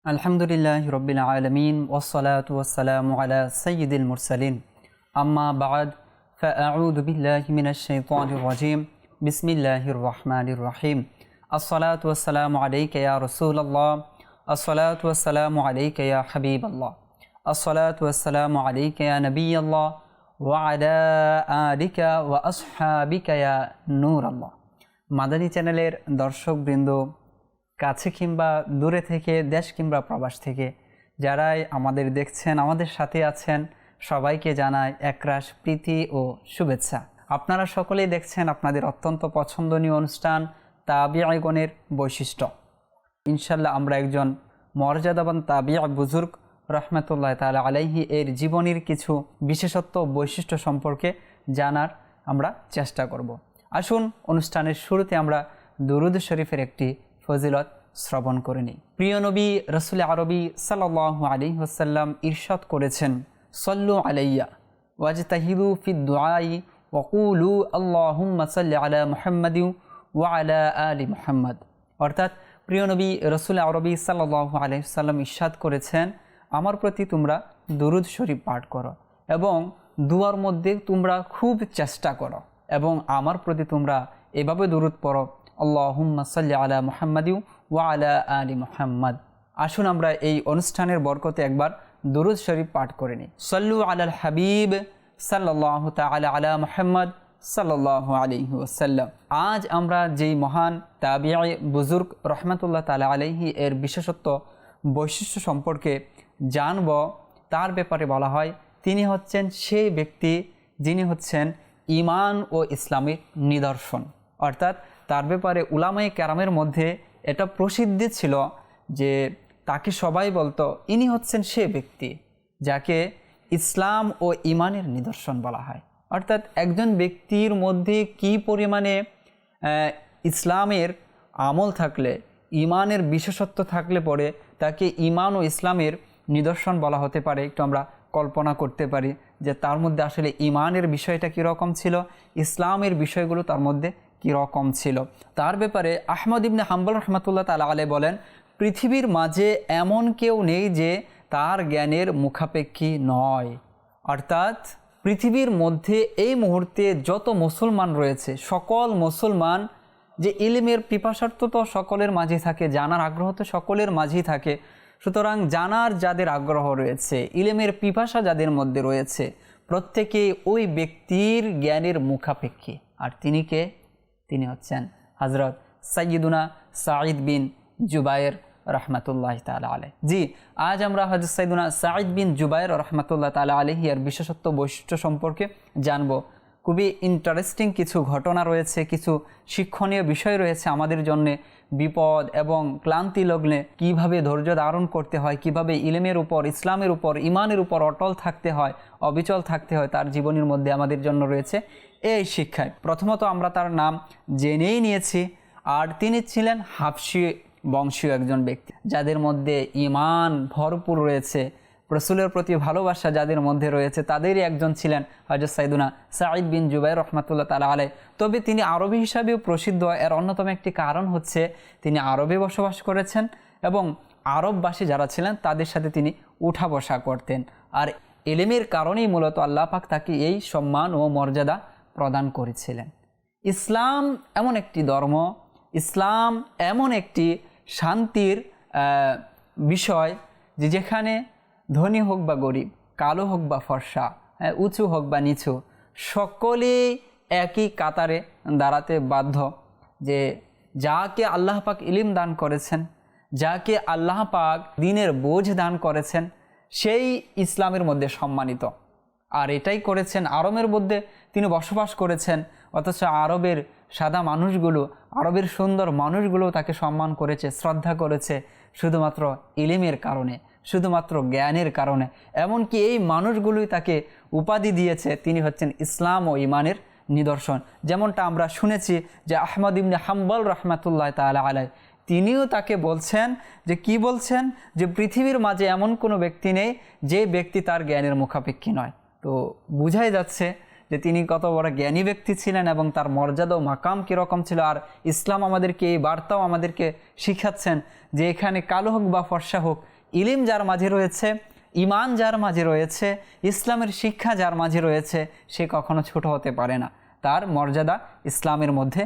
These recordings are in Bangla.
আলহামদুলিল্লাহি রব্বিল আলামিন ওয়াসসালাতু ওয়াসসালামু আলা সাইয়্যিদিল মুরসালিন আম্মা বা'দ ফাআউযু বিল্লাহি মিনাশ শাইতানির রাজীম বিসমিল্লাহির রহমানির রহিম আসসালাতু ওয়াসসালামু আলাইকা ইয়া রাসূলুল্লাহ আসসালাতু ওয়াসসালামু আলাইকা ইয়া হাবিবাল্লাহ আসসালাতু ওয়াসসালামু আলাইকা ইয়া নবিয়াল্লাহ ওয়া আলা আলিকা ওয়া আসহাবিকা ইয়া নূরাল্লাহ। মাদানী চ্যানেলের দর্শকবৃন্দ, কাছে কিংবা দূরে থেকে, দেশ কিংবা প্রবাস থেকে যারাই আমাদের দেখছেন, আমাদের সাথে আছেন, সবাইকে জানাই একরাশ প্রীতি ও শুভেচ্ছা। আপনারা সকলেই দেখছেন আপনাদের অত্যন্ত পছন্দনীয় অনুষ্ঠান তাবিঈগণের বৈশিষ্ট্য। ইনশাল্লাহ আমরা একজন মর্যাদাবান তাবিঈ বুজুর্গ রহমতুল্লাহ তাআলা আলাইহি এর জীবনের কিছু বিশেষত্ব বৈশিষ্ট্য সম্পর্কে জানার আমরা চেষ্টা করব। আসুন অনুষ্ঠানের শুরুতে আমরা দুরূদ শরীফের একটি ফজিলত শ্রবণ করে নিই। প্রিয় নবী রাসূল আরবি সাল্লাল্লাহু আলাইহি ওয়াসাল্লাম ইরশাদ করেছেন, সল্লু আলাইয়া ওয়াজতাহিদু ফিদ দুআই ওয়া কুলু আল্লাহুম্মা সাল্লি আলা মুহাম্মাদিন ওয়া আলা আলি মুহাম্মাদ। অর্থাৎ প্রিয় নবী রাসূল আরবি সাল্লাল্লাহু আলাইহি ওয়াসাল্লাম ইরশাদ করেছেন, আমার প্রতি তোমরা দুরূদ শরীফ পাঠ করো এবং দুয়ার মধ্যে তোমরা খুব চেষ্টা করো এবং আমার প্রতি তোমরা এভাবে দুরূদ পড়ো, আল্লাহুম্মা সাল্লি আলা মুহাম্মাদিন ওয়া আলা আলি মুহাম্মাদ। আসুন আমরা এই অনুষ্ঠানের বরকতে একবার দুরূদ শরীফ পাঠ করে নিই। সাল্লু আলাল হাবিব সাল্লাল্লাহু তাআলা আলা মুহাম্মাদ সাল্লাল্লাহু আলাইহি ওয়াসাল্লাম। আজ আমরা যেই মহান তাবিঈ বুজুর্গ রহমাতুল্লাহ তাআলা আলাইহি এর বিশেষত্ব বৈশিষ্ট্য সম্পর্কে জানব, তার ব্যাপারে বলা হয় তিনি হচ্ছেন সেই ব্যক্তি যিনি হচ্ছেন ঈমান ও ইসলামের নিদর্শন। অর্থাৎ তার ব্যাপারে উলামায়ে কেরামের মধ্যে এটা প্রসিদ্ধি ছিল যে তাকে সবাই বলতো ইনি হচ্ছেন সে ব্যক্তি যাকে ইসলাম ও ঈমানের নিদর্শন বলা হয়। অর্থাৎ একজন ব্যক্তির মধ্যে কি পরিমাণে ইসলামের আমল থাকলে, ঈমানের বিশেষত্ব থাকলে পরে তাকে ঈমান ও ইসলামের নিদর্শন বলা হতে পারে। একটু আমরা কল্পনা করতে পারি যে তার মধ্যে আসলে ঈমানের বিষয়টা কীরকম ছিল, ইসলামের বিষয়গুলো তার মধ্যে কীরকম ছিল। তার ব্যাপারে আহমদ ইবনে হাম্বল রহমাতুল্লাহ তাআলা আলাইহি বলেন, পৃথিবীর মাঝে এমন কেউ নেই যে তার জ্ঞানের মুখাপেক্ষী নয়। অর্থাৎ পৃথিবীর মধ্যে এই মুহূর্তে যত মুসলমান রয়েছে, সকল মুসলমান যে ইলমের পিপাসার্থ তো সকলের মাঝে থাকে, জানার আগ্রহ তো সকলের মাঝেই থাকে। সুতরাং জানার যাদের আগ্রহ রয়েছে, ইলমের পিপাসা যাদের মধ্যে রয়েছে, প্রত্যেকে ওই ব্যক্তির জ্ঞানের মুখাপেক্ষী। আর তিনি কে? তিনি হচ্ছেন হযরত সাইয়্যিদুনা সাঈদ বিন জুবায়ের রহমাতুল্লাহ তাআলা আলাইহি। জি, আজ আমরা হযরত সাইয়্যিদুনা সাঈদ বিন জুবায়ের রহমাতুল্লাহ তাআলা আলাইহি এর বিশেষত্ব বৈশিষ্ট্য সম্পর্কে জানব। খুবই ইন্টারেস্টিং কিছু ঘটনা রয়েছে, কিছু শিক্ষণীয় বিষয় রয়েছে আমাদের জন্য। বিপদ এবং ক্লান্তি লগ্নে কিভাবে ধৈর্য ধারণ করতে হয়, কিভাবে ইলমের উপর, ইসলামের উপর, ঈমানের উপর অটল থাকতে হয়, অবিচল থাকতে হয়, তার জীবনের মধ্যে আমাদের জন্য রয়েছে এই শিক্ষায়। প্রথমত আমরা তার নাম জেনেই নিয়েছি। আর তিনি ছিলেন হাবশী বংশীয় একজন ব্যক্তি যাদের মধ্যে ঈমান ভরপুর রয়েছে, রাসূলের প্রতি ভালোবাসা যাদের মধ্যে রয়েছে, তাদেরই একজন ছিলেন হযরত সাইয়্যিদুনা সাঈদ বিন জুবায়ের রহমাতুল্লাহ তাআলা আলাইহি। তবে তিনি আরবি হিসাবেও প্রসিদ্ধ। এর অন্যতম একটি কারণ হচ্ছে তিনি আরবে বসবাস করেছেন এবং আরববাসী যারা ছিলেন তাদের সাথে তিনি উঠা বসা করতেন। আর ইলমের কারণেই মূলত আল্লাহ পাক তাকে এই সম্মান ও মর্যাদা প্রদান করেছিলেন। ইসলাম এমন একটি ধর্ম, ইসলাম এমন একটি শান্তির বিষয় যে যেখানে ধনী হোক বা গরিব, কালো হোক বা ফর্সা, উঁচু হোক বা নিচু, সকলেই একই কাতারে দাঁড়াতে বাধ্য। যে যাকে আল্লাহ পাক ইলম দান করেছেন, যাকে আল্লাহ পাক দ্বীনের বোঝ দান করেছেন, সেই ইসলামের মধ্যে সম্মানিত। আর এটাই করেছেন, আরবের মধ্যে তিনি বসবাস করেছেন, অথচ আরবের সাদা মানুষগুলো, আরবের সুন্দর মানুষগুলো তাকে সম্মান করেছে, শ্রদ্ধা করেছে শুধুমাত্র ইলমের কারণে, শুধুমাত্র জ্ঞানের কারণে। এমনকি এই মানুষগুলোই তাকে উপাধি দিয়েছে তিনি হচ্ছেন ইসলাম ও ঈমানের নিদর্শন। যেমনটা আমরা শুনেছি যে আহমদ ইবনে হাম্বল রহমাতুল্লাহ তাআলা আলাইহি তিনিও তাকে বলছেন যে কি বলছেন, যে পৃথিবীর মাঝে এমন কোনো ব্যক্তি নেই যে ব্যক্তি তার জ্ঞানের মুখাপেক্ষী নয়। তো বোঝাই যাচ্ছে যে তিনি কত বড় জ্ঞানী ব্যক্তি ছিলেন এবং তার মর্যাদা ও মাকাম কীরকম ছিল। আর ইসলাম আমাদেরকে এই বার্তাও আমাদেরকে শিখাচ্ছেন যে এখানে কালো হোক বা ফর্সা হোক, ইলিম যার মাঝে রয়েছে, ইমান যার মাঝে রয়েছে, ইসলামের শিক্ষা যার মাঝে রয়েছে, সে কখনো ছোট হতে পারে না, তার মর্যাদা ইসলামের মধ্যে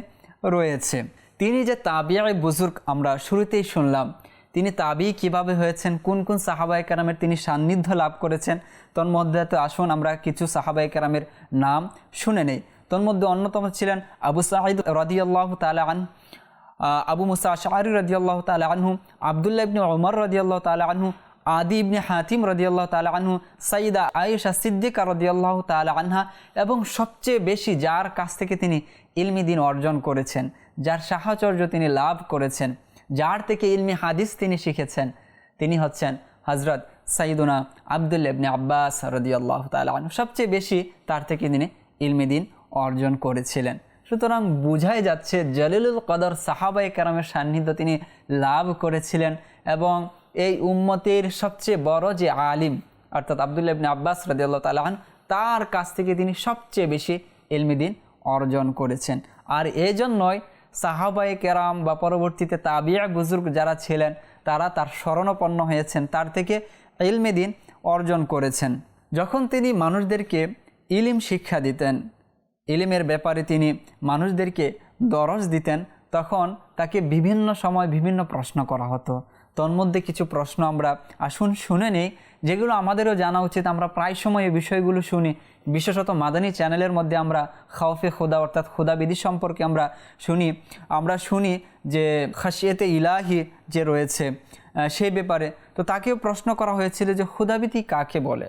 রয়েছে। তিনি যে তাবিঈ বুজুর্গ আমরা শুরুতেই শুনলাম, তিনি তাবি কিভাবে হয়েছেন, কোন কোন সাহাবায়ে কেরামের তিনি সান্নিধ্য লাভ করেছেন, তোর মধ্যে তো আসুন আমরা কিছু সাহাবায়ে কেরামের নাম শুনে নেই। তোর মধ্যে অন্যতম ছিলেন আবু সাঈদ রাদিয়াল্লাহু তাআলা আনহু, আবু মুসা আশআরী রাদিয়াল্লাহু তাআলা আনহু, আব্দুল্লাহ ইবনে ওমর রাদিয়াল্লাহু তাআলা আনহু, আদি ইবনে হাতিম রাদিয়াল্লাহু তাআলা আনহু, সাইয়্যিদা আয়েশা সিদ্দিকা রাদিয়াল্লাহু তাআলা আনহা, এবং সবচেয়ে বেশি যার কাছ থেকে তিনি ইলমি দ্বীন অর্জন করেছেন, যার সাহচর্য তিনি লাভ করেছেন, যার থেকে ইলমি হাদিস তিনি শিখেছেন, তিনি হচ্ছেন হযরত সাইয়্যিদুনা আব্দুল্লাহ ইবনে আব্বাস রাদিয়াল্লাহু তাআলা আনহু। সবচেয়ে বেশি তার থেকে তিনি ইলমি দ্বীন অর্জন করেছিলেন। সুতরাং বোঝাই যাচ্ছে জলিলুল কদর সাহাবায়ে কেরামের সান্নিধ্য তিনি লাভ করেছিলেন, এবং এই উম্মতের সবচেয়ে বড় যে আলিম অর্থাৎ আব্দুল্লাহ ইবনে আব্বাস রাদিয়াল্লাহু তাআলা আনহু, তার কাছ থেকে তিনি সবচেয়ে বেশি ইলমি দ্বীন অর্জন করেছেন। আর এই জন্যই সাহাবায়ে কেরাম বা পরবর্তীতে তাবিঈ বুজুর্গ যারা ছিলেন তারা তার শরণাপন্ন হয়েছেন, তার থেকে ইলমি দ্বীন অর্জন করেছেন। যখন তিনি মানুষদেরকে ইলিম শিক্ষা দিতেন, ইলিমের ব্যাপারে তিনি মানুষদেরকে দরস দিতেন, তখন তাকে বিভিন্ন সময় বিভিন্ন প্রশ্ন করা হতো। তন্মধ্যে কিছু প্রশ্ন আমরা আসুন শুনে নেই, যেগুলো আমাদেরও জানা উচিত। আমরা প্রায় সময় এই বিষয়গুলো শুনি, বিশেষত মাদানী চ্যানেলের মধ্যে আমরা খাউফে খোদা অর্থাৎ খোদাবিধি সম্পর্কে আমরা শুনি যে খাশিয়াতে ইলাহি যে রয়েছে সেই ব্যাপারে। তো তাকেও প্রশ্ন করা হয়েছিল যে খোদাবিধি কাকে বলে।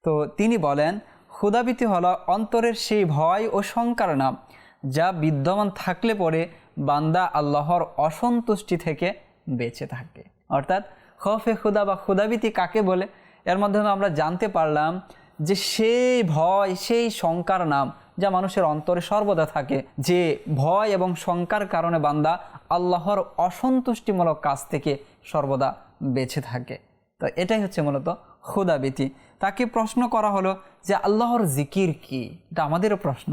তো তিনি বলেন, খোদাবিধি হলো অন্তরের সেই ভয় ও শঙ্কার নাম যা বিদ্যমান থাকলে পরে বান্দা আল্লাহর অসন্তুষ্টি থেকে বেঁচে থাকে। অর্থাৎ খৌফে খুদা বা খুদাবিতি কাকে বলে, এর মাধ্যমে আমরা জানতে পারলাম যে সেই ভয়, সেই শঙ্কার নাম যা মানুষের অন্তরে সর্বদা থাকে, যে ভয় এবং শঙ্কার কারণে বান্দা আল্লাহর অসন্তুষ্টিমূলক কাজ থেকে সর্বদা বেঁচে থাকে। তো এটাই হচ্ছে মূলত খুদাবিতি। তাকে প্রশ্ন করা হলো যে আল্লাহর জিকির কি, এটা আমাদেরও প্রশ্ন।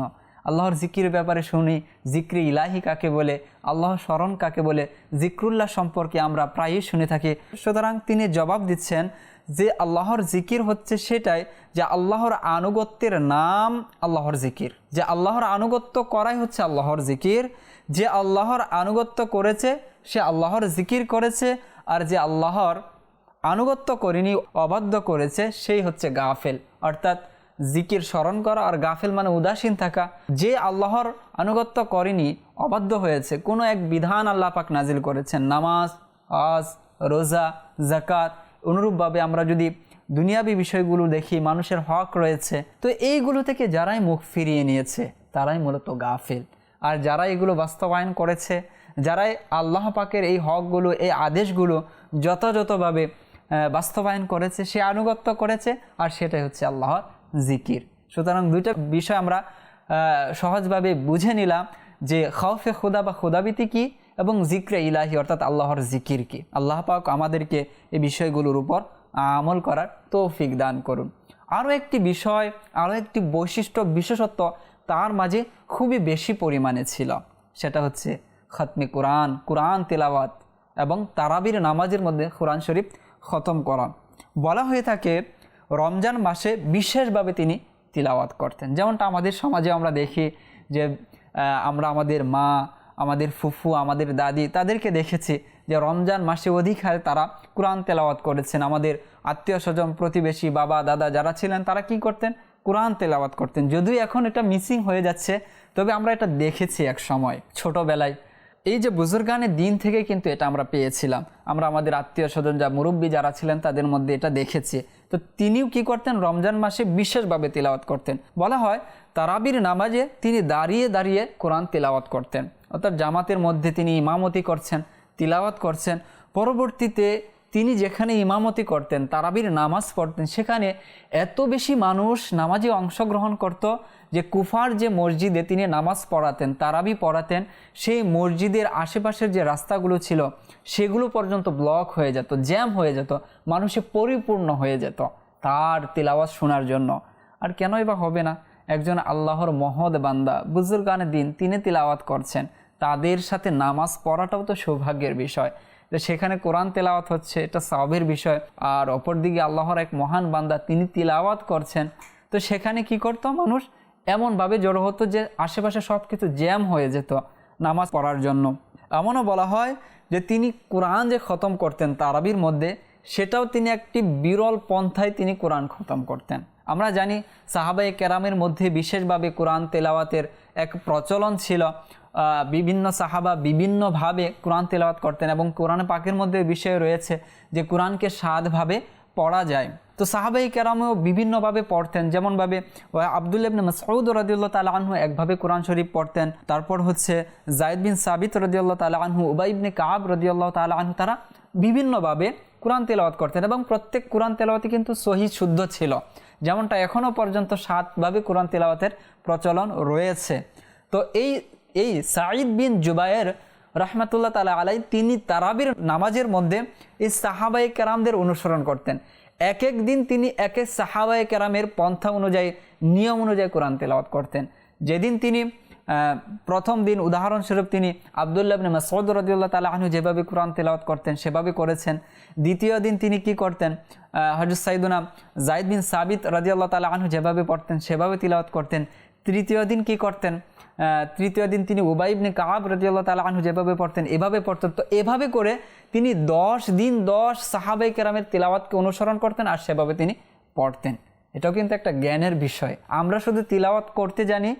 আল্লাহর জিকির ব্যাপারে শুনি, জিক্রি ইলাহি কাকে বলে, আল্লাহর স্মরণ কাকে বলে, জিক্রুল্লাহ সম্পর্কে আমরা প্রায়ই শুনে থাকি। সুতরাং তিনি জবাব দিচ্ছেন যে আল্লাহর জিকির হচ্ছে সেটাই যে আল্লাহর আনুগত্যের নাম আল্লাহর জিকির, যে আল্লাহর আনুগত্য করাই হচ্ছে আল্লাহর জিকির। যে আল্লাহর আনুগত্য করেছে সে আল্লাহর জিকির করেছে, আর যে আল্লাহর আনুগত্য করেনি, অবাধ্য করেছে, সেই হচ্ছে গাফেল। অর্থাৎ জিকির স্মরণ করা আর গাফেল মানে উদাসীন থাকা। যে আল্লাহর আনুগত্য করেনি, অবাধ্য হয়েছে, কোনো এক বিধান আল্লাহ পাক নাজিল করেছেন, নামাজ, হজ, রোজা, যাকাত, অনুরূপভাবে আমরা যদি দুনিয়াবী বিষয়গুলো দেখি, মানুষের হক রয়েছে, তো এইগুলো থেকে যারাই মুখ ফিরিয়ে নিয়েছে তারাই মূলত গাফেল। আর যারা এগুলো বাস্তবায়ন করেছে, যারাই আল্লাহ পাকের এই হকগুলো, এই আদেশগুলো যথাযথভাবে বাস্তবায়ন করেছে, সে আনুগত্য করেছে, আর সেটাই হচ্ছে আল্লাহর জিকির। সুতরাং দুইটা বিষয় আমরা সহজভাবে বুঝে নিলাম যে খাউফে খুদা বা খুদাবিতি কি এবং জিক্রে ইলাহি অর্থাৎ আল্লাহর জিকির কি। আল্লাহ পাক আমাদেরকে এই বিষয়গুলোর উপর আমল করার তৌফিক দান করুন। আরও একটি বিষয়, আরও একটি বৈশিষ্ট্য, বিশেষত্ব তার মাঝে খুবই বেশি পরিমাণে ছিল, সেটা হচ্ছে খতমে কোরআন, কোরআন তেলাওয়াত এবং তারাবির নামাজের মধ্যে কোরআন শরীফ খতম করা। বলা হয়ে থাকে রমজান মাসে বিশেষভাবে তিনি তিলাওয়াত করতেন। যেমনটা আমাদের সমাজে আমরা দেখি যে আমরা আমাদের মা, আমাদের ফুফু, আমাদের দাদি, তাদেরকে দেখেছি যে রমজান মাসে অধিক হারে তারা কোরআন তেলাওয়াত করেছেন। আমাদের আত্মীয় স্বজন, প্রতিবেশী, বাবা, দাদা যারা ছিলেন তারা কি করতেন? কোরআন তেলাওয়াত করতেন। যদিও এখন এটা মিসিং হয়ে যাচ্ছে, তবে আমরা এটা দেখেছি এক সময় ছোটোবেলায়। এই যে বুজুর্গানের দিন থেকে কিন্তু এটা আমরা পেয়েছিলাম। আমরা আমাদের আত্মীয় স্বজন যা মুরব্বী যারা ছিলেন তাদের মধ্যে এটা দেখেছি। তো তিনিও কি করতেন? রমজান মাসে বিশেষভাবে তিলাওয়াত করতেন। বলা হয় তারাবির নামাজে তিনি দাঁড়িয়ে দাঁড়িয়ে কোরআন তিলাওয়াত করতেন, অর্থাৎ জামাতের মধ্যে তিনি ইমামতি করছেন, তিলাওয়াত করছেন। পরবর্তীতে তিনি যেখানে ইমামতি করতেন, তারাবির নামাজ পড়তেন, সেখানে এত বেশি মানুষ নামাজে অংশগ্রহণ করত যে কুফার যে মসজিদে তিনি নামাজ পড়াতেন, তারাবি পড়াতেন, সেই মসজিদের আশেপাশের যে রাস্তাগুলো ছিল সেগুলো পর্যন্ত ব্লক হয়ে যেত, জ্যাম হয়ে যেত, মানুষে পরিপূর্ণ হয়ে যেত তার তিলাওয়াত শোনার জন্য। আর কেনই বা হবে না? একজন আল্লাহর মহৎ বান্দা বুজুর্গানে দিন তিনি তিলাওয়াত করছেন, তাদের সাথে নামাজ পড়াটাও তো সৌভাগ্যের বিষয়। যে সেখানে কোরআন তেলাওয়াত হচ্ছে, এটা সওয়াবের বিষয়। আর অপরদিকে আল্লাহর এক মহান বান্দা তিনি তিলাওয়াত করছেন, তো সেখানে কি করতো মানুষ এমনভাবে জড়ো হতো যে আশেপাশে সব কিছু জ্যাম হয়ে যেত নামাজ পড়ার জন্য। এমনও বলা হয় যে তিনি কোরআন যে খতম করতেন তারাবির মধ্যে, সেটাও তিনি একটি বিরল পন্থায় তিনি কোরআন খতম করতেন। আমরা জানি সাহাবায়ে কেরামের মধ্যে বিশেষভাবে কোরআন তেলাওয়াতের এক প্রচলন ছিল। বিভিন্ন সাহাবা বিভিন্নভাবে কোরআন তেলাওয়াত করতেন এবং কোরআন পাকের মধ্যে বিষয় রয়েছে যে কোরআনকে 7 ভাবে পড়া যায়। তো সাহাবায়ে কেরামেও বিভিন্নভাবে পড়তেন, যেমনভাবে আব্দুল্লাহ ইবনে মাসউদ রাদিয়াল্লাহু তাআলা আনহু একভাবে কোরআন শরীফ পড়তেন। তারপর হচ্ছে যায়েদ বিন সাবিত রাদিয়াল্লাহু তাআলা আনহু, উবাই ইবনে কাব রাদিয়াল্লাহু তাআলা আনহু, তারা বিভিন্নভাবে কোরআন তেলাওয়াত করতেন এবং প্রত্যেক কোরআন তেলাওয়াতই কিন্তু সহিহ শুদ্ধ ছিল, যেমনটা এখনও পর্যন্ত 7 ভাবে কোরআন তেলাওয়াতের প্রচলন রয়েছে। তো এই সাঈদ বিন জুবায়ের রাহমাতুল্লাহ তাআলা আলাইহি তিনি তারাবির নামাজের মধ্যে এই সাহাবায়ে কেরামদের অনুসরণ করতেন। এক এক দিন তিনি এক এক সাহাবায়ে কেরামের পন্থা অনুযায়ী, নিয়ম অনুযায়ী কোরআন তেলাওয়াত করতেন। যেদিন তিনি প্রথম দিন উদাহরণস্বরূপ তিনি আব্দুল্লাহ ইবনে মাসউদ রাদিয়াল্লাহু তাআলা আনহু যেভাবে কোরআন তেলাওয়াত করতেন সেভাবে করেছেন। দ্বিতীয় দিন তিনি কি করতেন, হযরত সাইয়্যিদুনা যায়েদ বিন সাবিত রাদিয়াল্লাহু তাআলা আনহু যেভাবে পড়তেন সেভাবে তিলাওয়াত করতেন। তৃতীয় দিন কি করতেন, তৃতীয় দিন তিনি উবাই ইবনে কাব রাদিয়াল্লাহু তাআলা আনহু যেভাবে পড়তেন এভাবে পড়তেন। তো এভাবে করে তিনি 10 দিন 10 সাহাবায়ে কেরামের তিলাওয়াতকে অনুসরণ করতেন আর সেভাবে তিনি পড়তেন। এটাও কিন্তু একটা জ্ঞানের বিষয়। আমরা শুধু তিলাওয়াত করতে জানি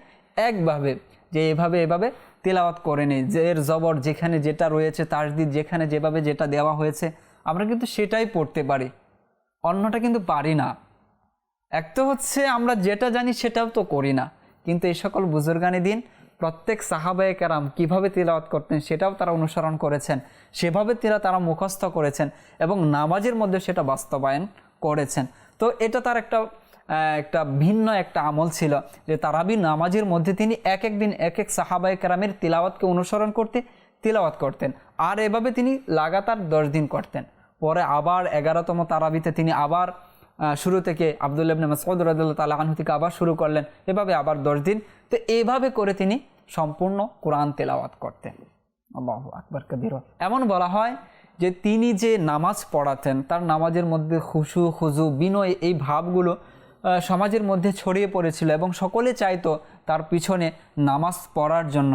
একভাবে, যে এভাবে তিলাওয়াত করে নেই, জের জবর যেখানে যেটা রয়েছে, তাসদিদ যেখানে যেভাবে যেটা দেওয়া হয়েছে আমরা কিন্তু সেটাই পড়তে পারি, অন্যটা কিন্তু পারি না। এক তো হচ্ছে আমরা যেটা জানি সেটাও তো করি না। কিন্তু এই সকল বুজুর্গানে দিন প্রত্যেক সাহাবায়ে কেরাম কীভাবে তিলাওয়াত করতেন সেটাও তারা অনুসরণ করেছেন, সেভাবে তারা মুখস্থ করেছেন এবং নামাজের মধ্যে সেটা বাস্তবায়ন করেছেন। তো এটা তার একটা ভিন্ন একটা আমল ছিল যে তারাবির নামাজের মধ্যে তিনি এক এক দিন এক এক সাহাবায়ে কেরামের তিলাওয়াতকে অনুসরণ করতে তিলাওয়াত করতেন। আর এভাবে তিনি লাগাতার 10 দিন করতেন। পরে আবার 11তম তারাবিতে তিনি আবার শুরু থেকে আব্দুল্লাহ ইবনে মাসউদ রাদিয়াল্লাহু তাআলা আনহু থেকে আবার শুরু করলেন, এভাবে আবার 10 দিন। তো এইভাবে করে তিনি সম্পূর্ণ কোরআন তেলাওয়াত করতেন। আল্লাহু আকবার কবীরা। এমন বলা হয় যে তিনি যে নামাজ পড়াতেন তার নামাজের মধ্যে খুশু খুজু বিনয় এই ভাবগুলো সমাজের মধ্যে ছড়িয়ে পড়েছিল এবং সকলে চাইতো তার পিছনে নামাজ পড়ার জন্য।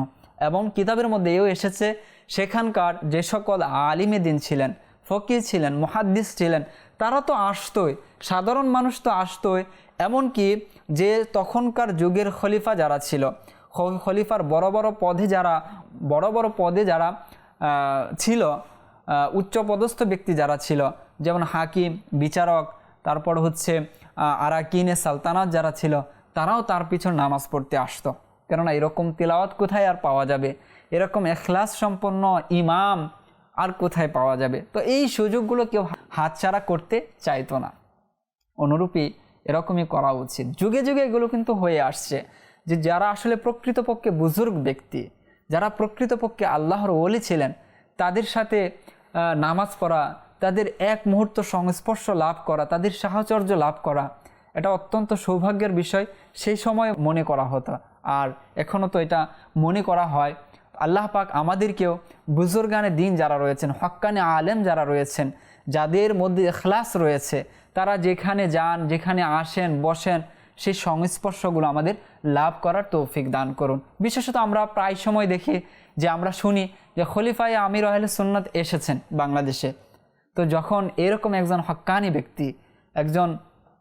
এবং কিতাবের মধ্যে এও এসেছে সেখানকার যে সকল আলিমে দিন ছিলেন, ফকিহ ছিলেন, মুহাদ্দিস ছিলেন, তারা তো আসতোই, সাধারণ মানুষ তো আসতোই। এমনকি যে তখনকার যুগের খলিফা যারা ছিল, খলিফার বড় বড় পদে যারা ছিল, উচ্চপদস্থ ব্যক্তি যারা ছিল, যেমন হাকিম, বিচারক, তারপর হচ্ছে আরাকিনে সালতানাত যারা ছিল, তারাও তার পিছনে নামাজ পড়তে আসতো। কেননা এরকম তিলাওয়াত কোথায় আর পাওয়া যাবে, এরকম ইখলাস সম্পন্ন ইমাম আর কোথায় পাওয়া যাবে। তো এই সুযোগগুলো কেউ হাতছাড়া করতে চাইতো না। অনুরূপী এরকমই করা উচিত। যুগে যুগে এগুলো কিন্তু হয়ে আসছে যে যারা আসলে প্রকৃতপক্ষে বুজুর্গ ব্যক্তি, যারা প্রকৃতপক্ষে আল্লাহর ওলি ছিলেন, তাদের সাথে নামাজ পড়া, তাদের এক মুহূর্ত সংস্পর্শ লাভ করা, তাদের সাহচর্য লাভ করা, এটা অত্যন্ত সৌভাগ্যের বিষয়। সেই সময় মনে করা হতো, আর এখনও তো এটা মনে করা হয়। আল্লাহ পাক আমাদেরকেও বুজুর্গানে দিন যারা রয়েছেন, হক্কানে আলেম যারা রয়েছেন, যাদের মধ্যে ইখলাস রয়েছে, তারা যেখানে যান, যেখানে আসেন, বসেন, সেই সংস্পর্শগুলো আমাদের লাভ করার তৌফিক দান করুন। বিশেষত আমরা প্রায় সময় দেখি যে আমরা শুনি যে খলিফায়ে আমির আহলে সুন্নাত এসেছেন বাংলাদেশে। তো যখন এরকম একজন হক্কানি ব্যক্তি, একজন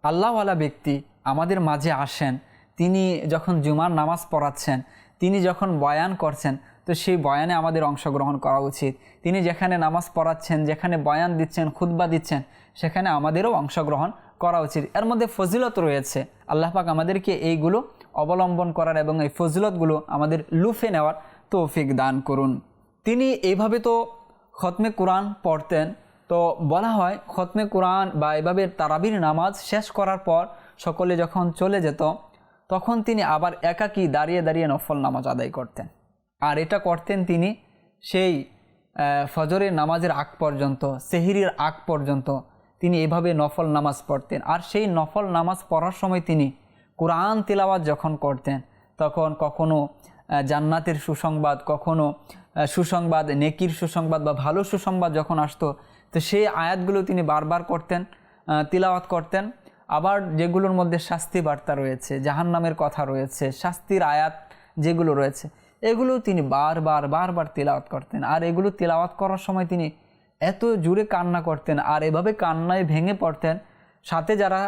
আল্লাহওয়ালা ব্যক্তি আমাদের মাঝে আসেন, তিনি যখন জুমার নামাজ পড়াচ্ছেন, তিনি যখন বয়ান করছেন, তো সেই বয়ানে আমাদের অংশগ্রহণ করা উচিত। তিনি যেখানে নামাজ পড়াচ্ছেন, যেখানে বয়ান দিচ্ছেন, খুতবা দিচ্ছেন, সেখানে আমাদেরও অংশগ্রহণ করা উচিত। এর মধ্যে ফজিলত রয়েছে। আল্লাহ পাক আমাদেরকে এইগুলো অবলম্বন করার এবং এই ফজিলতগুলো আমাদের লুফে নেওয়ার তৌফিক দান করুন। তিনি এইভাবে তো খতমে কোরআন পড়তেন। তো বলা হয় খতমে কোরআন বা এভাবে তারাবির নামাজ শেষ করার পর সকলে যখন চলে যেত, তখন তিনি আবার একাকী দাঁড়িয়ে দাঁড়িয়ে নফল নামাজ আদায় করতেন। আর এটা করতেন তিনি সেই ফজরের নামাজের আগ পর্যন্ত, সেহরির আগ পর্যন্ত তিনি এভাবে নফল নামাজ পড়তেন। আর সেই নফল নামাজ পড়ার সময় তিনি কোরআন তিলাওয়াত যখন করতেন তখন কখনো জান্নাতের সুসংবাদ, কখনো সুসংবাদ, নেকির সুসংবাদ বা ভালো সুসংবাদ যখন আসতো, তো সেই আয়াতগুলো তিনি বারবার করতেন, তিলাওয়াত করতেন। আবার যেগুলোর মধ্যে শাস্তি বার্তা রয়েছে, জাহান্নামের কথা রয়েছে, শাস্তির আয়াত যেগুলো রয়েছে, এগুলো তিনি বারবার তিলাওয়াত করতেন। আর এগুলো তিলাওয়াত করার সময় তিনি এত জোরে কান্না করতেন আর এভাবে কান্নায় ভেঙে পড়তেন, সাথে যারা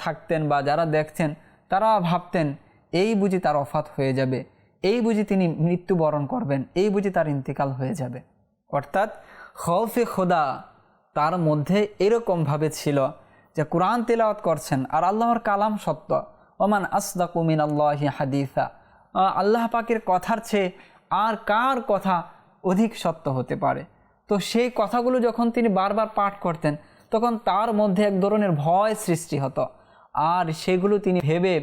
থাকতেন বা যারা দেখছেন তারা ভাবতেন এই বুঝি তার ওফাত হয়ে যাবে, এই বুঝি তিনি মৃত্যুবরণ করবেন, এই বুঝি তার ইন্তেকাল হয়ে যাবে। অর্থাৎ খৌফে খোদা তার মধ্যে এরকমভাবে ছিল যে কোরআন তিলাওয়াত করছেন আর আল্লাহর কালাম সত্য। ওমান আসদাকু মিনাল্লাহি হাদিসা, আল্লাহ পাকের কথার চেয়ে আর কার কথা অধিক সত্য হতে পারে। তো সেই কথাগুলো যখন তিনি বারবার পাঠ করতেন তখন তার মধ্যে এক ধরনের ভয় সৃষ্টি হতো, আর সেগুলো তিনি ভেবে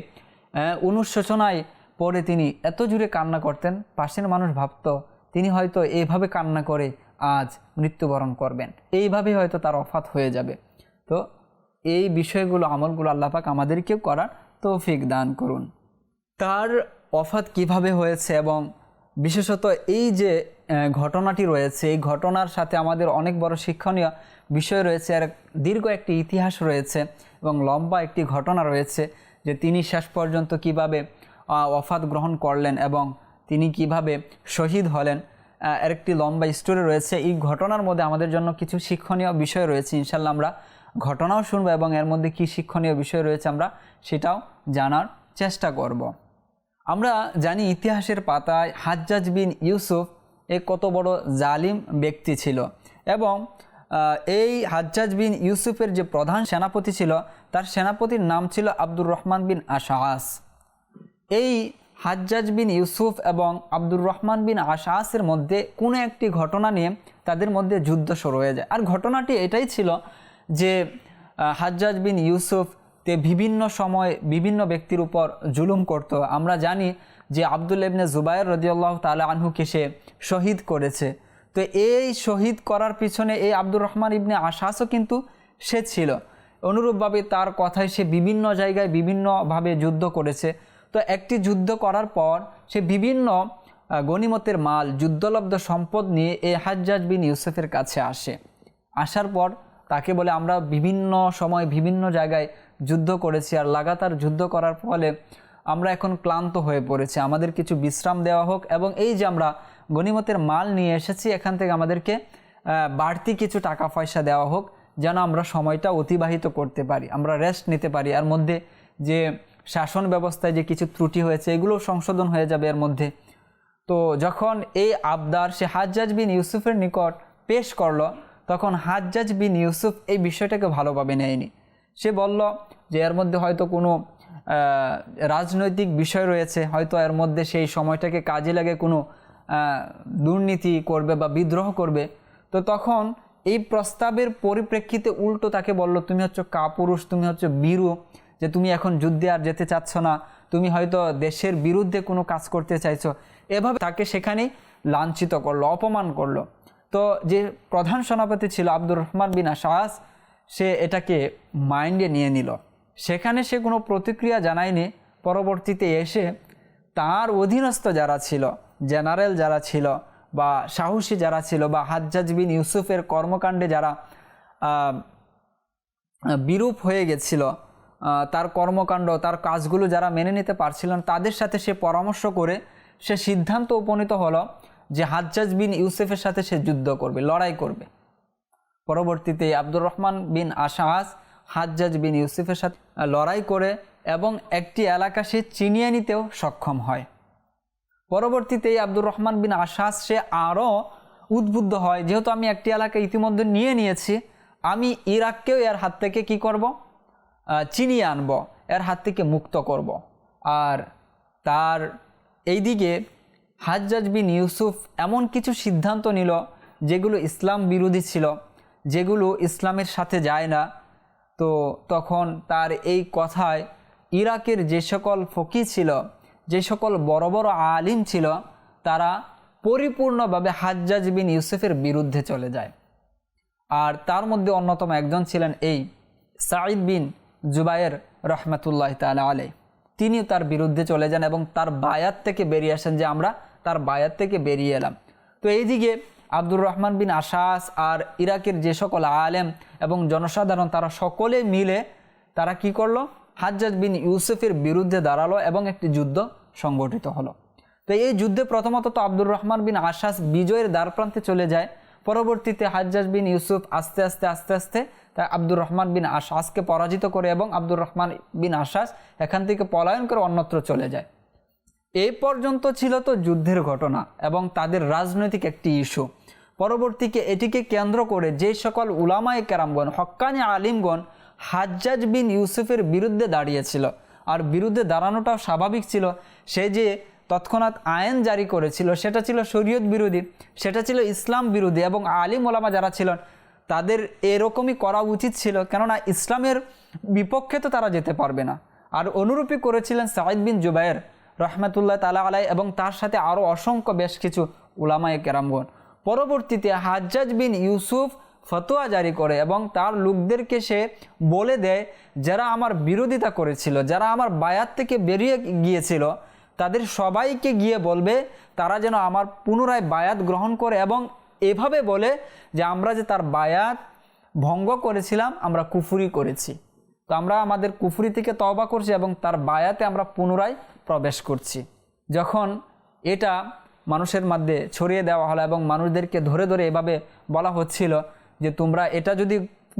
অনুশোচনায় পরে তিনি এত জোরে কান্না করতেন, পাশের মানুষ ভাবত তিনি হয়তো এইভাবে কান্না করে আজ মৃত্যুবরণ করবেন, এইভাবে হয়তো তার ওফাত হয়ে যাবে। তো এই বিষয়গুলো, আমলগুলো আল্লাহ পাক আমাদেরকেও করার তৌফিক দান করুন। তার ওফাত কিভাবে হয়েছে এবং বিশেষত এই যে ঘটনাটি রয়েছে, এই ঘটনার সাথে আমাদের অনেক বড় শিক্ষণীয় বিষয় রয়েছে, আর দীর্ঘ একটি ইতিহাস রয়েছে এবং লম্বা একটি ঘটনা রয়েছে যে তিনি শেষ পর্যন্ত কিভাবে ওফাত গ্রহণ করলেন এবং তিনি কিভাবে শহীদ হলেন, এর একটি লম্বা স্টোরি রয়েছে। এই ঘটনার মধ্যে আমাদের জন্য কিছু শিক্ষণীয় বিষয় রয়েছে। ইনশাল্লাহ আমরা ঘটনাও শুনবো এবং এর মধ্যে কি শিক্ষণীয় বিষয় রয়েছে আমরা সেটাও জানার চেষ্টা করব। আমরা জানি ইতিহাসের পাতায় হাজ্জাজ বিন ইউসুফ কত বড় জালিম ব্যক্তি ছিল, এবং এই হাজ্জাজ বিন ইউসুফের যে প্রধান সেনাপতি ছিল তার সেনাপতির নাম ছিল আব্দুর রহমান বিন আশআস। এই হাজ্জাজ বিন ইউসুফ এবং আব্দুর রহমান বিন আশআসের মধ্যে কোনো একটি ঘটনা নিয়ে তাদের মধ্যে যুদ্ধ শুরু হয়ে যায়। আর ঘটনাটি এটাই ছিল যে হাজ্জাজ বিন ইউসুফ বিভিন্ন সময় বিভিন্ন ব্যক্তির উপর জুলুম করত। আমরা জানি যে আব্দুল্লাহ ইবনে জুবায়ের রাদিয়াল্লাহু তাআলা আনহুকে সে শহীদ করেছে। তো এই শহীদ করার পিছনে এই আব্দুর রহমান ইবনে আশআসও কিন্তু সে ছিল। অনুরূপভাবে তার কথায় সে বিভিন্ন জায়গায় বিভিন্নভাবে যুদ্ধ করেছে। তো একটি যুদ্ধ করার পর সে বিভিন্ন গনিমতের মাল, যুদ্ধলব্ধ সম্পদ নিয়ে এই হাজ্জাজ বিন ইউসুফের কাছে আসে। আসার পর তাকে বলে আমরা বিভিন্ন সময় বিভিন্ন জায়গায় যুদ্ধ করেছি আর লাগাতার যুদ্ধ করার ফলে আমরা এখন ক্লান্ত হয়ে পড়েছি, আমাদের কিছু বিশ্রাম দেওয়া হোক, এবং এই যে আমরা গনিমতের মাল নিয়ে এসেছি এখান থেকে আমাদেরকে বাড়তি কিছু টাকা পয়সা দেওয়া হোক, যেন আমরা সময়টা অতিবাহিত করতে পারি, আমরা রেস্ট নিতে পারি। এর মধ্যে যে শাসন ব্যবস্থায় যে কিছু ত্রুটি হয়েছে এগুলো সংশোধন হয়ে যাবে এর মধ্যে। তো যখন এই আবদার সে হাজ্জাজ বিন ইউসুফের নিকট পেশ করলো তখন হাজ্জাজ বিন ইউসুফ এই বিষয়টাকে ভালোভাবে নেয়নি। সে বলল যে এর মধ্যে হয়তো কোনো রাজনৈতিক বিষয় রয়েছে, হয়তো এর মধ্যে সেই সময়টাকে কাজে লাগে কোনো দুর্নীতি করবে বা বিদ্রোহ করবে। তো তখন এই প্রস্তাবের পরিপ্রেক্ষিতে উল্টো তাকে বলল তুমি হচ্ছে কাপুরুষ, তুমি হচ্ছে বীরু, যে তুমি এখন যুদ্ধে আর যেতে চাচ্ছ না, তুমি হয়তো দেশের বিরুদ্ধে কোনো কাজ করতে চাইছো। এভাবে তাকে সেখানে লাঞ্ছিত করলো, অপমান করলো। তো যে প্রধান সেনাপতি ছিল আব্দুর রহমান বিন আশআস, সে এটাকে মাইন্ডে নিয়ে নিল। সেখানে সে কোনো প্রতিক্রিয়া জানায়নি। পরবর্তীতে এসে তার অধীনস্থ যারা ছিল, জেনারেল যারা ছিল বা সাহসী যারা ছিল বা হাজ্জাজ বিন ইউসুফের কর্মকাণ্ডে যারা বিরূপ হয়ে গেছিল, তার কর্মকাণ্ড, তার কাজগুলো যারা মেনে নিতে পারছিলেন, তাদের সাথে সে পরামর্শ করে সে সিদ্ধান্ত উপনীত হলো যে হাজ্জাজ বিন ইউসুফের সাথে সে যুদ্ধ করবে, লড়াই করবে। পরবর্তীতে আব্দুর রহমান বিন আশআস হাজ্জাজ বিন ইউসুফের সাথে লড়াই করে এবং একটি এলাকা সে চিনিয়ে নিতেও সক্ষম হয়। পরবর্তীতে আব্দুর রহমান বিন আশআস সে আরও উদ্বুদ্ধ হয়, যেহেতু আমি একটি এলাকা ইতিমধ্যে নিয়ে নিয়েছি, আমি ইরাককেও এর হাত থেকে কি করব, চিনিয়ে আনব, এর হাত থেকে মুক্ত করব। আর তার এইদিকে হাজ্জাজ বিন ইউসুফ এমন কিছু সিদ্ধান্ত নিল যেগুলো ইসলাম বিরোধী ছিল, যেগুলো ইসলামের সাথে যায় না। তো তখন তার এই কথায় ইরাকের যে সকল ফকি ছিল, যে সকল বড় বড় আলিম ছিল, তারা পরিপূর্ণভাবে হাজ্জাজ বিন ইউসুফের বিরুদ্ধে চলে যায়। আর তার মধ্যে অন্যতম একজন ছিলেন এই সাঈদ বিন জুবায়ের রহমাতুল্লাহ তাআলা আলাইহি। তিনিও তার বিরুদ্ধে চলে যান এবং তার বায়াত থেকে বেরিয়ে আসেন, যে আমরা তার বায়াত থেকে বেরিয়ে এলাম। তো এইদিকে আব্দুর রহমান বিন আশাস আর ইরাকের যে সকল আলেম এবং জনসাধারণ তারা সকলে মিলে তারা কি করলো, হাজ্জাজ বিন ইউসুফের বিরুদ্ধে দাঁড়ালো এবং একটি যুদ্ধ সংগঠিত হলো। তো এই যুদ্ধে প্রথমত তো আব্দুর রহমান বিন আশাস বিজয়ের দ্বারপ্রান্তে চলে যায়। পরবর্তীতে হাজ্জাজ বিন ইউসুফ আস্তে আস্তে তাই আব্দুর রহমান বিন আশাসকে পরাজিত করে এবং আব্দুর রহমান বিন আশাস এখান থেকে পলায়ন করে অন্যত্র চলে যায়। এই পর্যন্ত ছিল তো যুদ্ধের ঘটনা এবং তাদের রাজনৈতিক একটি ইস্যু। পরবর্তীতে এটিকে কেন্দ্র করে যে সকল উলামায়ে কেরামগণ, হক্কানি আলিমগণ হাজ্জাজ বিন ইউসুফের বিরুদ্ধে দাঁড়িয়েছিল, আর বিরুদ্ধে দাঁড়ানোটাও স্বাভাবিক ছিল। সে যে তৎক্ষণাৎ আইন জারি করেছিল সেটা ছিল শরীয়ত বিরোধী, সেটা ছিল ইসলাম বিরোধী, এবং আলিম ওলামা যারা ছিলেন তাদের এরকমই করা উচিত ছিল, কেননা ইসলামের বিপক্ষে তো তারা যেতে পারবে না। আর অনুরূপী করেছিলেন সাঈদ বিন জুবায়ের রহমতুল্লাহ তাআলা আলাইহি এবং তার সাথে আরও অসংখ্য বেশ কিছু উলামায়ে কেরামগণ। পরবর্তীতে হাজ্জাজ বিন ইউসুফ ফতোয়া জারি করে এবং তার লোকদেরকে সে বলে দেয়, যারা আমার বিরোধিতা করেছিল, যারা আমার বায়াত থেকে বেরিয়ে গিয়েছিল, তাদের সবাইকে গিয়ে বলবে তারা যেন আমার পুনরায় বায়াত গ্রহণ করে এবং এভাবে বলে যে আমরা যে তার বায়াত ভঙ্গ করেছিলাম, আমরা কুফরি করেছি, তো আমরা আমাদের কুফরি থেকে তওবা করছি এবং তার বায়াতে আমরা পুনরায় প্রবেশ করছি। যখন এটা মানুষের মধ্যে ছড়িয়ে দেওয়া হলো এবং মানুষদেরকে ধরে ধরে এভাবে বলা হচ্ছিল যে তোমরা এটা যদি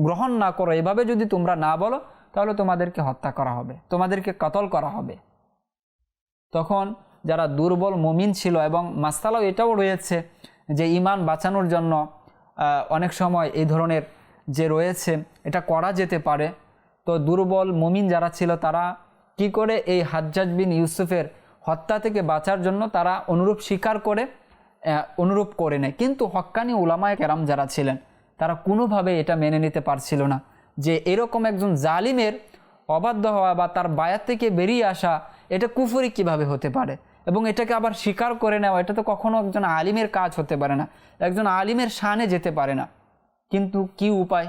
গ্রহণ না করো, এভাবে যদি তোমরা না বলো, তাহলে তোমাদেরকে হত্যা করা হবে, তোমাদেরকে কতল করা হবে। তখন যারা দুর্বল মুমিন ছিল, এবং মাসআলাও এটাও রয়েছে যে ঈমান বাঁচানোর জন্য অনেক সময় এই ধরনের যে রয়েছে এটা করা যেতে পারে। তো দুর্বল মুমিন যারা ছিল তারা কি করে এই হাজ্জাজ বিন ইউসুফের হত্যা থেকে বাঁচার জন্য তারা অনুরূপ স্বীকার করে অনুরূপ করে নেয়। কিন্তু হক্কানি উলামায়ে কেরাম যারা ছিলেন তারা কোনোভাবে এটা মেনে নিতে পারছিল না যে এরকম একজন জালিমের অবাধ্য হওয়া বা তার বায়াত থেকে বেরিয়ে আসা এটা কুফরি কিভাবে হতে পারে, এবং এটাকে আবার স্বীকার করে নেওয়া এটা তো কখনো একজন আলিমের কাজ হতে পারে না, একজন আলিমের শানে যেতে পারে না। কিন্তু কি উপায়,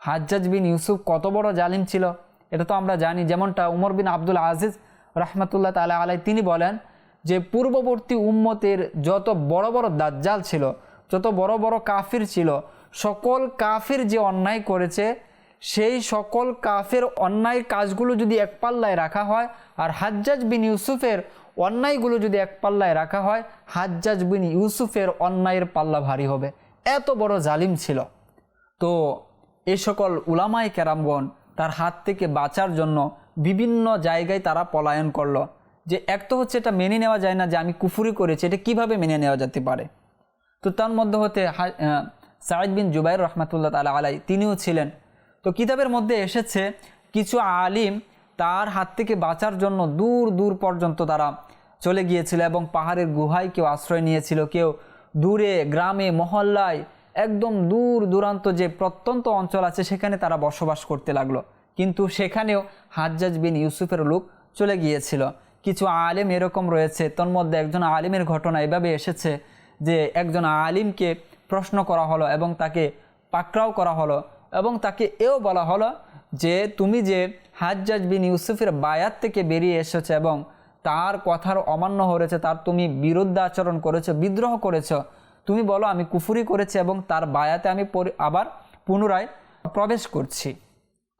হাজ্জাজ বিন ইউসুফ কত বড় জালিম ছিল এটা তো আমরা জানি। যেমনটা উমর বিন আব্দুল আজিজ রহমতুল্লাহ তাআলা আলাইহি তিনি বলেন যে পূর্ববর্তী উম্মতের যত বড় বড় দাজ্জাল ছিল, যত বড় বড় কাফির ছিল, সকল কাফির যে অন্যায় করেছে সেই সকল কাফের অন্যায় কাজগুলো যদি এক পাল্লায় রাখা হয় আর হাজ্জাজ বিন ইউসুফের অন্যায়গুলো যদি এক পাল্লায় রাখা হয়, হাজ্জাজ বিন ইউসুফের অন্যায়ের পাল্লা ভারী হবে, এত বড় জালিম ছিল। তো এই সকল উলামায়ে কেরামগণ তার হাত থেকে বাঁচার জন্য বিভিন্ন জায়গায় তারা পলায়ন করলো। যে এক তো হচ্ছে এটা মেনে নেওয়া যায় না যে আমি কুফরি করেছি, এটা কিভাবে মেনে নেওয়া যেতে পারে। তো তার মধ্যে হতে সাঈদ বিন জুবায়ের রহমতুল্লাহ তাআলা আলাইহি তিনিও ছিলেন। তো কিতাবের মধ্যে এসেছে কিছু আলিম তার হাত থেকে বাঁচার জন্য দূর দূর পর্যন্ত তারা চলে গিয়েছিল এবং পাহাড়ের গুহায় কেউ আশ্রয় নিয়েছিল, কেউ দূরে গ্রামে মহল্লায় একদম দূর দূরান্ত যে প্রত্যন্ত অঞ্চল আছে সেখানে তারা বসবাস করতে লাগলো। কিন্তু সেখানেও হাজ্জাজ বিন ইউসুফের লোক চলে গিয়েছিল। কিছু আলেম এরকম রয়েছে, তোর মধ্যে একজন আলিমের ঘটনা এভাবে এসেছে যে একজন আলিমকে প্রশ্ন করা হলো এবং তাকে পাকড়াও করা হলো এবং তাকে এও বলা হলো যে তুমি যে হাজ্জাজ বিন ইউসুফের বায়াত থেকে বেরিয়ে এসেছো এবং তার কথার অমান্য হয়েছে, তার তুমি বিরুদ্ধে আচরণ করেছো, বিদ্রোহ করেছো, তুমি বলো আমি কুফরি করেছি এবং তার বায়াতে আমি আবার পুনরায় প্রবেশ করছি।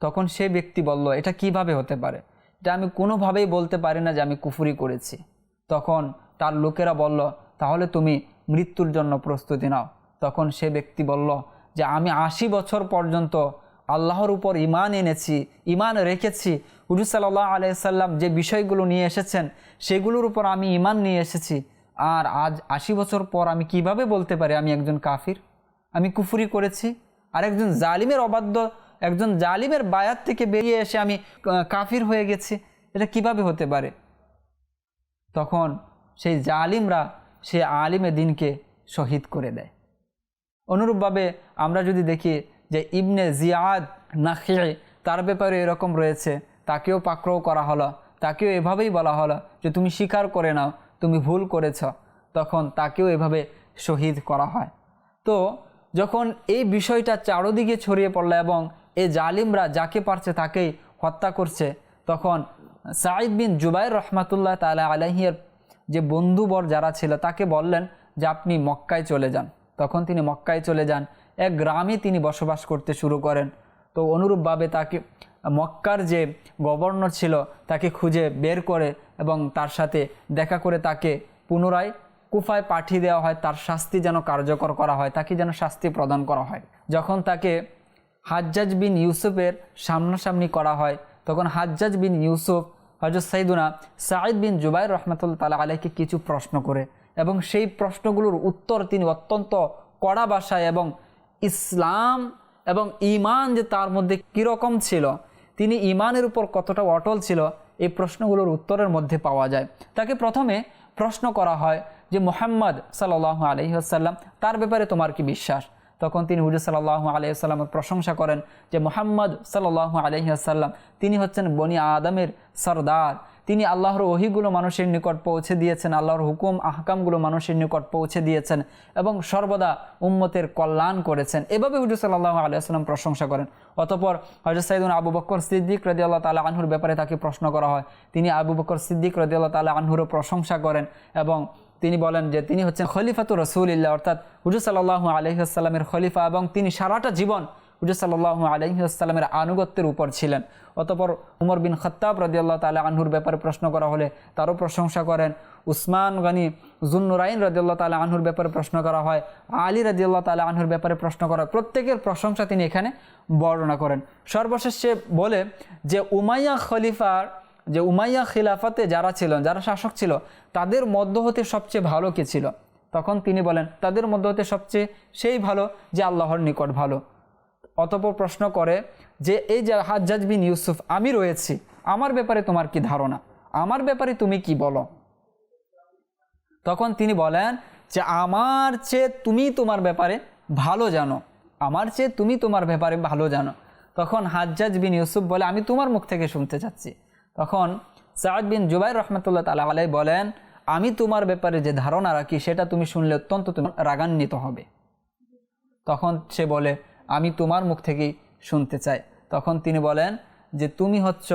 তখন সে ব্যক্তি বলল এটা কিভাবে হতে পারে, এটা আমি কোনোভাবেই বলতে পারি না যে আমি কুফরি করেছি। তখন তার লোকেরা বলল তাহলে তুমি মৃত্যুর জন্য প্রস্তুতি নাও। তখন সে ব্যক্তি বলল যে আমি 80 বছর পর্যন্ত আল্লাহর উপর ঈমান এনেছি, ঈমান রেখেছি, হুজুর সাল্লাল্লাহু আলাইহি সাল্লাম যে বিষয়গুলো নিয়ে এসেছেন সেগুলোর উপর আমি ঈমান নিয়ে এসেছি, আর আজ 80 বছর পর আমি কিভাবে বলতে পারি আমি একজন কাফির, আমি কুফরি করেছি। আর একজন জালিমের অবাধ্য, একজন জালিমের বায়াত থেকে বেরিয়ে এসে আমি কাফির হয়ে গেছি, এটা কিভাবে হতে পারে। তখন সেই জালিমরা সে আলিমে দিনকে শহীদ করে দেয়। অনুরূপভাবে আমরা যদি দেখি যে ইবনে জিয়াদ নাখিঈ তার ব্যাপারে এরকম রয়েছে, তাকেও পাকড়াও করা হলো, তাকেও এভাবেই বলা হলো যে তুমি স্বীকার করে নাও তুমি ভুল করেছ, তখন তাকেও এভাবে শহীদ করা হয়। তো যখন এই বিষয়টা চারদিকে ছড়িয়ে পড়লো এবং এই জালিমরা যাকে পারছে তাকেই হত্যা করছে, তখন সাঈদ বিন জুবাইর রহমাতুল্লাহ তাআলা আলাইহির যে বন্ধুবর যারা ছিল তাকে বললেন যে আপনি মক্কায় চলে যান। তখন তিনি মক্কায় চলে যান, এক গ্রামে তিনি বসবাস করতে শুরু করেন। তো অনুরূপভাবে তাকে মক্কার যে গভর্নর ছিল তাকে খুঁজে বের করে এবং তার সাথে দেখা করে তাকে পুনরায় কুফায় পাঠিয়ে দেওয়া হয়, তার শাস্তি যেন কার্যকর করা হয়, তাকে যেন শাস্তি প্রদান করা হয়। যখন তাকে হাজ্জাজ বিন ইউসুফের সামনাসামনি করা হয় তখন হাজ্জাজ বিন ইউসুফ হযরত সাইয়্যিদুনা সাঈদ বিন জুবাইর রাহমাতুল্লাহ তাআলা আলাইহিকে কিছু প্রশ্ন করে এবং সেই প্রশ্নগুলোর উত্তর তিনি অত্যন্ত কড়া ভাষায় এবং ইসলাম এবং ঈমান যে তার মধ্যে কীরকম ছিল, তিনি ঈমানের উপর কতটা অটল ছিল, এই প্রশ্নগুলোর উত্তরের মধ্যে পাওয়া যায়। তাকে প্রথমে প্রশ্ন করা হয় যে মুহাম্মদ সাল্লাল্লাহু আলাইহি ওয়াসাল্লাম তার ব্যাপারে তোমার কি বিশ্বাস? তখন তিনি হুজুর সাল্লাল্লাহু আলাইহি ওয়াসাল্লামের প্রশংসা করেন যে মুহাম্মদ সাল্লাল্লাহু আলাইহি ওয়াসাল্লাম তিনি হচ্ছেন বনি আদমের সরদার, তিনি আল্লাহর ওহীগুলো মানুষের নিকট পৌঁছে দিয়েছেন, আল্লাহর হুকুম আহকামগুলো মানুষের নিকট পৌঁছে দিয়েছেন এবং সর্বদা উম্মতের কল্যাণ করেছেন। এভাবে হুজুর সাল্লাল্লাহু আলাইহি ওয়াসাল্লাম প্রশংসা করেন। অতঃপর হযরত সাইয়্যিদুনা আবু বকর সিদ্দিক রাদিয়াল্লাহু তাআলা আনহুর ব্যাপারে তাকে প্রশ্ন করা হয়। তিনি আবু বকর সিদ্দিক রাদিয়াল্লাহু তাআলা আনহুরও প্রশংসা করেন এবং তিনি বলেন যে তিনি হচ্ছেন খলিফাতুর রাসূলিল্লাহ, অর্থাৎ হুজুর সাল্লাল্লাহু আলাইহি ওয়াসাল্লামের খলিফা এবং তিনি সারাটা জীবন হুজুর সাল্লাল্লাহু আলাইহি ওয়াসাল্লামের আনুগত্যের উপর ছিলেন। অতঃপর উমর বিন খাত্তাব রাদিয়াল্লাহু তাআলা আনহুর ব্যাপারে প্রশ্ন করা হলে তারও প্রশংসা করেন। উসমান গনি যুন্নুরাইন রাদিয়াল্লাহু তাআলা আনহুর ব্যাপারে প্রশ্ন করা হয়, আলী রাদিয়াল্লাহু তাআলা আনহুর ব্যাপারে প্রশ্ন করা হয়। প্রত্যেকের প্রশংসা তিনি এখানে বর্ণনা করেন। সর্বশেষ সে বলে যে উমাইয়া খিলাফতে যারা ছিলেন, যারা শাসক ছিল, তাদের মধ্য হতে সবচেয়ে ভালো কে ছিল? তখন তিনি বলেন তাদের মধ্য হতে সবচেয়ে সেই ভালো যে আল্লাহর নিকট ভালো। অতঃপর প্রশ্ন করে যে এই যে হাজ্জাজ বিন ইউসুফ আমি রয়েছি, আমার ব্যাপারে তোমার কি ধারণা, আমার ব্যাপারে তুমি কি বলো? তখন তিনি বলেন যে আমার চেয়ে তুমি তোমার ব্যাপারে ভালো জানো, আমার চেয়ে তুমি তোমার ব্যাপারে ভালো জানো। তখন হাজ্জাজ বিন ইউসুফ বলে আমি তোমার মুখ থেকে শুনতে চাচ্ছি। তখন সাঈদ বিন জুবাইর রাহমাতুল্লাহ তাআলা আলাইহি বলেন আমি তোমার ব্যাপারে যে ধারণা রাখি সেটা তুমি শুনলে অত্যন্ত তুমি রাগান্বিত হবে। তখন সে বলে আমি তোমার মুখ থেকেই শুনতে চাই। তখন তিনি বলেন যে তুমি হচ্ছ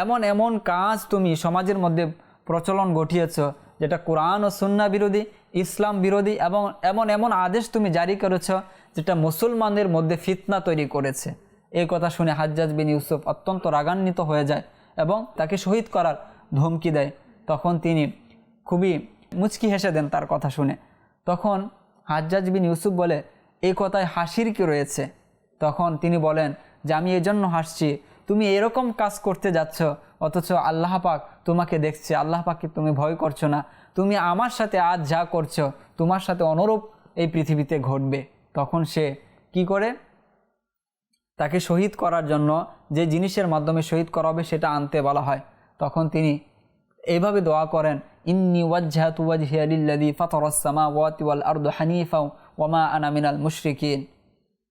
এমন এমন কাজ তুমি সমাজের মধ্যে প্রচলন ঘটিয়েছ যেটা কোরআন ও সুন্নাহ বিরোধী, ইসলাম বিরোধী এবং এমন এমন আদেশ তুমি জারি করেছ যেটা মুসলমানদের মধ্যে ফিতনা তৈরি করেছে। এই কথা শুনে হাজ্জাজ বিন ইউসুফ অত্যন্ত রাগান্বিত হয়ে যায় এবং তাকে শহীদ করার ধমকি দেয়। তখন তিনি খুবই মুচকি হেসে দেন তার কথা শুনে। তখন হাজ্জাজ বিন ইউসুফ বলে এই কথায় হাসির কি রয়েছে? তখন তিনি বলেন যে আমি এজন্য হাসছি, তুমি এরকম কাজ করতে যাচ্ছ অথচ আল্লাহ পাক তোমাকে দেখছে, আল্লাহ পাককে তুমি ভয় করছো না, তুমি আমার সাথে আজ যা করছো তোমার সাথে অনুরূপ এই পৃথিবীতে ঘটবে। তখন সে কি করে তাকে শহীদ করার জন্য যে জিনিসের মাধ্যমে শহীদ করা হবে সেটা আনতে বলা হয়। তখন তিনি এইভাবে দোয়া করেন ইন্নী ওয়াজহাতু ওয়াজহিয়া লিল্লাযী ফাতারাস সামাওয়াতি ওয়াল আরদা হানিফা ওয়া মা আনা মিনাল মুশরিকিন।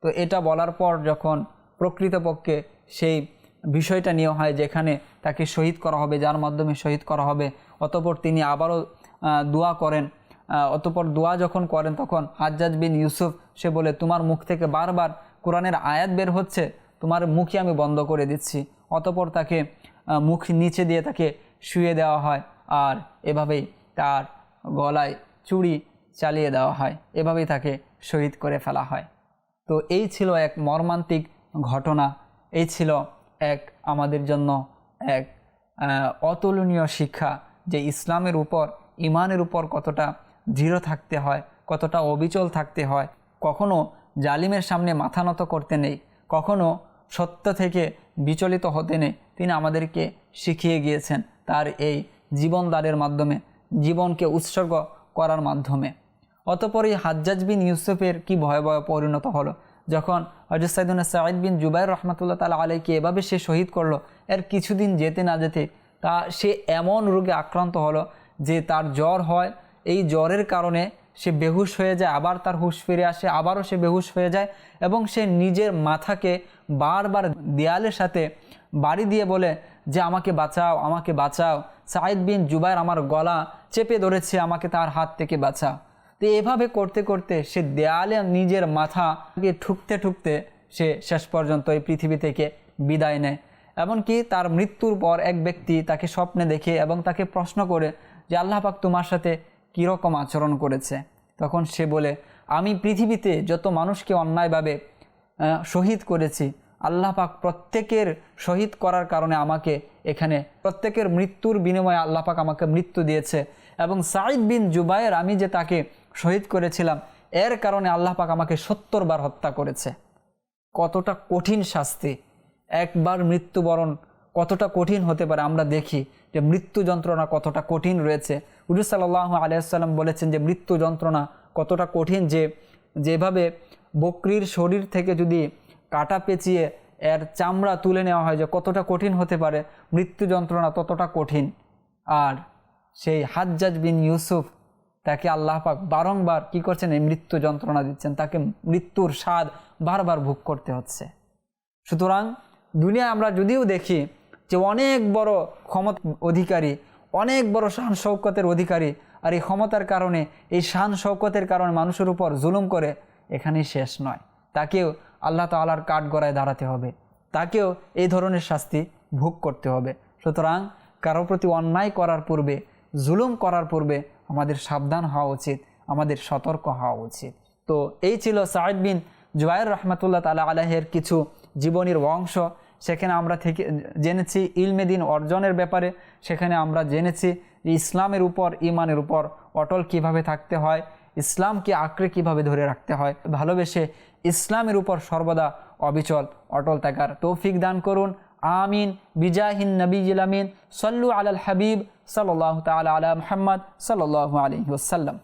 তো এটা বলার পর যখন প্রকৃতপক্ষে সেই বিষয়টা নিয়ে হয় যেখানে তাকে শহীদ করা হবে, যার মাধ্যমে শহীদ করা হবে, অতঃপর তিনি আবারও দোয়া করেন। অতঃপর দোয়া যখন করেন তখন হাজ্জাজ বিন ইউসুফ সে বলে তোমার মুখ থেকে বারবার কোরআনের আয়াত বের হচ্ছে, তোমার মুখই আমি বন্ধ করে দিচ্ছি। অতঃপর তাকে মুখ নিচে দিয়ে তাকে শুয়ে দেওয়া হয় আর এভাবেই তার গলায় চুড়ি চালিয়ে দেওয়া হয়, এভাবেই তাকে শহীদ করে ফেলা হয়। তো এই ছিল এক মর্মান্তিক ঘটনা, এই ছিল এক আমাদের জন্য এক অতুলনীয় শিক্ষা যে ইসলামের উপর, ইমানের উপর কতটা দৃঢ় থাকতে হয়, কতটা অবিচল থাকতে হয়, কখনো জালিমের সামনে মাথা নত করতে নেই, কখনো সত্য থেকে বিচলিত হতে নেই। তিনি আমাদেরকে শিখিয়ে গিয়েছেন তার এই জীবনদানের মাধ্যমে, জীবনকে উৎসর্গ করার মাধ্যমে। অতঃপর এই হাজ্জাজ বিন ইউসুফের কি ভয়াবহ পরিণত হলো যখন হযরত সাইয়্যিদুনা সাঈদ বিন জুবাইর রাহমাতুল্লাহ তাআলা আলাইহিকে এভাবে সে শহীদ করলো। এর কিছুদিন যেতে না যেতে সে এমন রোগে আক্রান্ত হলো যে তার জ্বর হয়, এই জ্বরের কারণে সে বেহুশ হয়ে যায়, আবার তার হুঁশ ফিরে আসে, আবারও সে বেহুশ হয়ে যায় এবং সে নিজের মাথাকে বারবার দেয়ালের সাথে বাড়ি দিয়ে বলে যে আমাকে বাঁচাও, আমাকে বাঁচাও, সাঈদ বিন জুবাইর আমার গলা চেপে ধরেছে, আমাকে তার হাত থেকে বাঁচাও। তো এভাবে করতে করতে সে দেয়ালে নিজের মাথাকে ঠুকতে ঠুকতে সে শেষ পর্যন্ত এই পৃথিবী থেকে বিদায় নেয় এমনকি তার মৃত্যুর পর এক ব্যক্তি তাকে স্বপ্নে দেখে এবং তাকে প্রশ্ন করে যে আল্লাহ পাক তোমার সাথে কীরকম আচরণ করেছে। তখন সে বলে, আমি পৃথিবীতে যত মানুষকে অন্যায়ভাবে শহীদ করেছি, আল্লাহ পাক প্রত্যেকের শহীদ করার কারণে আমাকে এখানে প্রত্যেকের মৃত্যুর বিনিময়ে আল্লাহ পাক আমাকে মৃত্যু দিয়েছে, এবং সাঈদ বিন জুবায়ের আমি যে তাকে শহীদ করেছিলাম এর কারণে আল্লাহ পাক আমাকে 70 বার হত্যা করেছে। কতটা কঠিন শাস্তি! একবার মৃত্যুবরণ কতটা কঠিন হতে পারে আমরা দেখি যে মৃত্যু যন্ত্রণা কতটা কঠিন রয়েছে। হুজুর সাল্লাল্লাহু আলাইহি ওয়াসাল্লাম বলেছেন যে মৃত্যু যন্ত্রণা কতটা কঠিন, যে যেভাবে বকরির শরীর থেকে যদি কাটা পেঁচিয়ে এর চামড়া তুলে নেওয়া হয় যে কতটা কঠিন হতে পারে, মৃত্যু যন্ত্রণা ততটা কঠিন। আর সেই হাজ্জাজ বিন ইউসুফ, তাকে আল্লাহ পাক বারংবার কি করছেন, এই মৃত্যু যন্ত্রণা দিচ্ছেন, তাকে মৃত্যুর স্বাদ বারবার ভোগ করতে হচ্ছে। সুতরাং দুনিয়ায় আমরা যদিও দেখি যে অনেক বড় ক্ষমতা অধিকারী, অনেক বড় শান শৌকতের অধিকারী, আর এই ক্ষমতার কারণে, এই শান শৌকতের কারণে মানুষের উপর জুলুম করে, এখানেই শেষ নয়, তাকেও আল্লাহ তাআলার কাঠগড়ায় দাঁড়াতে হবে, তাকেও এই ধরনের শাস্তি ভোগ করতে হবে। সুতরাং কারো প্রতি অন্যায় করার পূর্বে, জুলুম করার পূর্বে আমাদের সাবধান হওয়া উচিত, আমাদের সতর্ক হওয়া উচিত। তো এই ছিল সাঈদ বিন জুবায়ের রহমাতুল্লাহ তাআলা আলাইহির কিছু জীবনীর অংশ। সেখানে আমরা জেনেছি ইলমে দিন অর্জনের ব্যাপারে, সেখানে আমরা জেনেছি ইসলামের উপর, ঈমানের উপর অটল কিভাবে থাকতে হয়, ইসলামকে আঁকড়ে কিভাবে ধরে রাখতে হয়, ভালোবেসে ইসলামের উপর সর্বদা অবিচল অটল থাকার তৌফিক দান করুন। আমিন বিজাহিন নবিয়্যিল আমিন। সাল্লু আলাল হাবিব সাল্লাল্লাহু তাআলা আলা মুহাম্মদ সাল্লাল্লাহু আলাইহি ওয়াসাল্লাম।